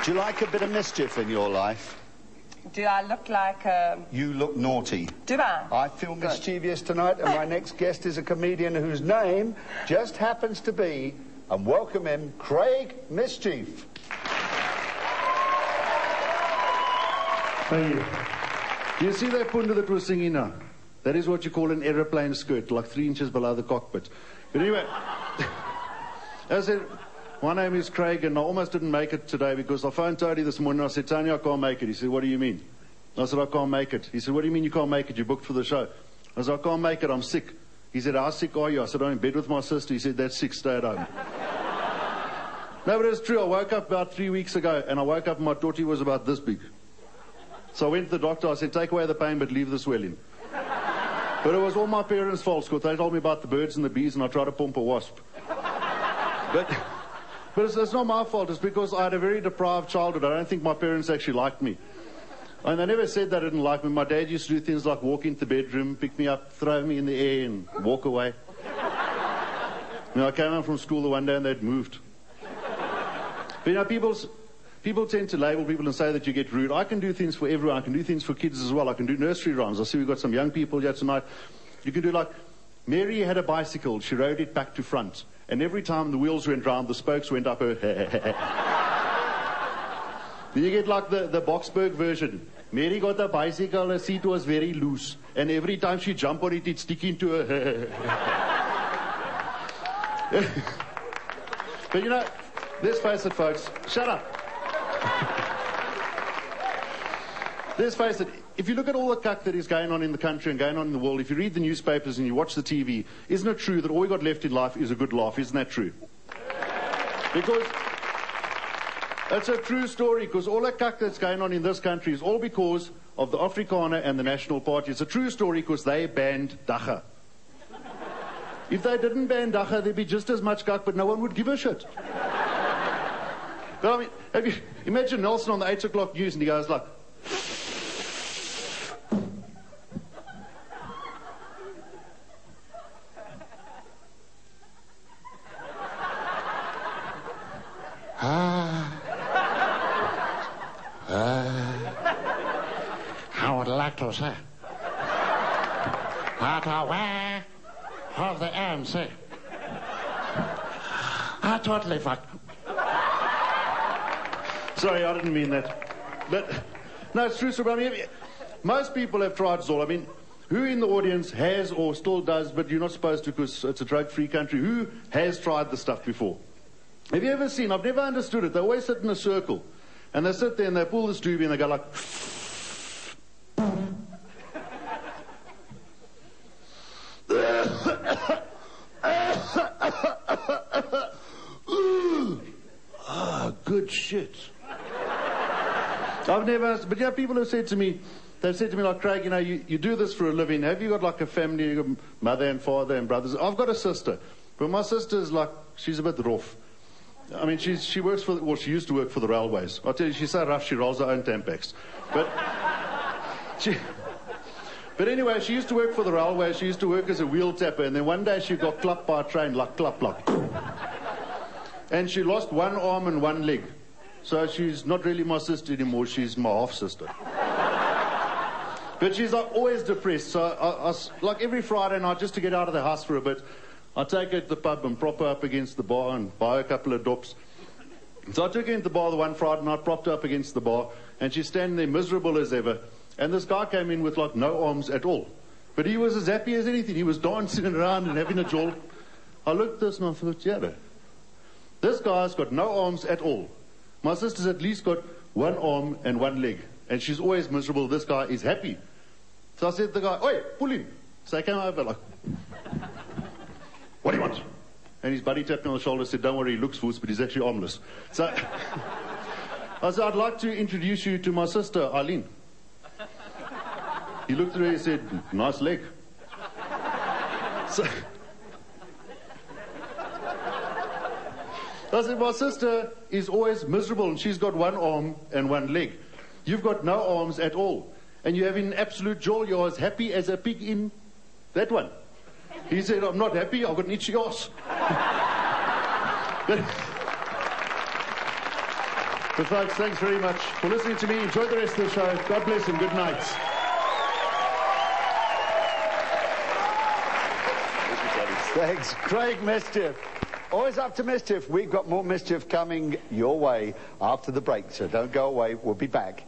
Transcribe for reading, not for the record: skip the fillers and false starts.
Do you like a bit of mischief in your life? Do I look like a... You look naughty. Do I? I feel mischievous tonight, and my next guest is a comedian whose name just happens to be, and welcome him, Craig Mischief. Thank you. Do you see that punta that was singing now? That is what you call an aeroplane skirt, like 3 inches below the cockpit. But anyway, as I said, my name is Craig, and I almost didn't make it today because I phoned Tony this morning. I said, Tony, I can't make it. He said, what do you mean? I said, I can't make it. He said, what do you mean you can't make it? You booked for the show. I said, I can't make it. I'm sick. He said, how sick are you? I said, I'm in bed with my sister. He said, that's sick. Stay at home. No, but it's true. I woke up about 3 weeks ago, and I woke up and my daughter was about this big. So I went to the doctor. I said, take away the pain, but leave the swelling. But it was all my parents' fault, because they told me about the birds and the bees, and I tried to pump a wasp. But it's not my fault. It's because I had a very deprived childhood. I don't think my parents actually liked me. And they never said they didn't like me. My dad used to do things like walk into the bedroom, pick me up, throw me in the air, and walk away. I came home from school the one day and they'd moved. But you know, people tend to label people and say that you get rude. I can do things for everyone. I can do things for kids as well. I can do nursery rhymes. I see we've got some young people here tonight. You can do like, Mary had a bicycle. She rode it back to front. And every time the wheels went round, the spokes went up her. Then you get like the Boxburg version. Mary got a bicycle, her seat was very loose. And every time she jumped on it, it'd stick into her. But you know, let's face it, folks. Shut up. Let's face it, if you look at all the cuck that is going on in the country and going on in the world, if you read the newspapers and you watch the TV, isn't it true that all we got left in life is a good laugh? Isn't that true? Because it's a true story, because all the cuck that's going on in this country is all because of the Afrikaner and the National Party. It's a true story because they banned Dagga. If they didn't ban Dagga, there'd be just as much cuck, but no one would give a shit. But I mean, imagine Nelson on the 8 o'clock news and he goes like, I would like to say that aware of the ANC. I totally fucked. Sorry, I didn't mean that. But, no, it's true, sir. I mean, most people have tried Zol. I mean, who in the audience has or still does, but you're not supposed to because it's a drug-free country, who has tried the stuff before? Have you ever seen, I've never understood it, they always sit in a circle, and they sit there and they pull this doobie and they go like... good shit. I've never, but yeah, people have said to me, they've said to me like, Craig, you know, you do this for a living. Have you got like a family, you got mother and father and brothers? I've got a sister, but my sister's like, she's a bit rough. I mean, she works for, well, she used to work for the railways. I tell you, she's so rough, she rolls her own Tampax. But anyway, she used to work for the railways. She used to work as a wheel tapper, and then one day she got clapped by a train, like clap. And she lost one arm and one leg. So she's not really my sister anymore, she's my half-sister. But she's like, always depressed. So I, like every Friday night, just to get out of the house for a bit, I take her to the pub and prop her up against the bar and buy a couple of dops. So I took her into the bar the one Friday night, propped her up against the bar, and she's standing there miserable as ever. And this guy came in with like no arms at all. But he was as happy as anything. He was dancing around and having a jolt. I looked at this and I thought, yeah, this guy's got no arms at all. My sister's at least got one arm and one leg. And she's always miserable. This guy is happy. So I said to the guy, oi, pull him. So I came over like, what do you want? And his buddy tapped me on the shoulder and said, don't worry, he looks foolish, but he's actually armless. So I said, I'd like to introduce you to my sister, Eileen. He looked at her and said, nice leg. So I said, my sister is always miserable and she's got one arm and one leg. You've got no arms at all. And you're having absolute joy. You're as happy as a pig in that one. He said, I'm not happy, I've got an itchy ass. But folks, thanks very much for listening to me. Enjoy the rest of the show. God bless and good night. Thanks, Craig Mischief. Always up to mischief. We've got more mischief coming your way after the break, so don't go away. We'll be back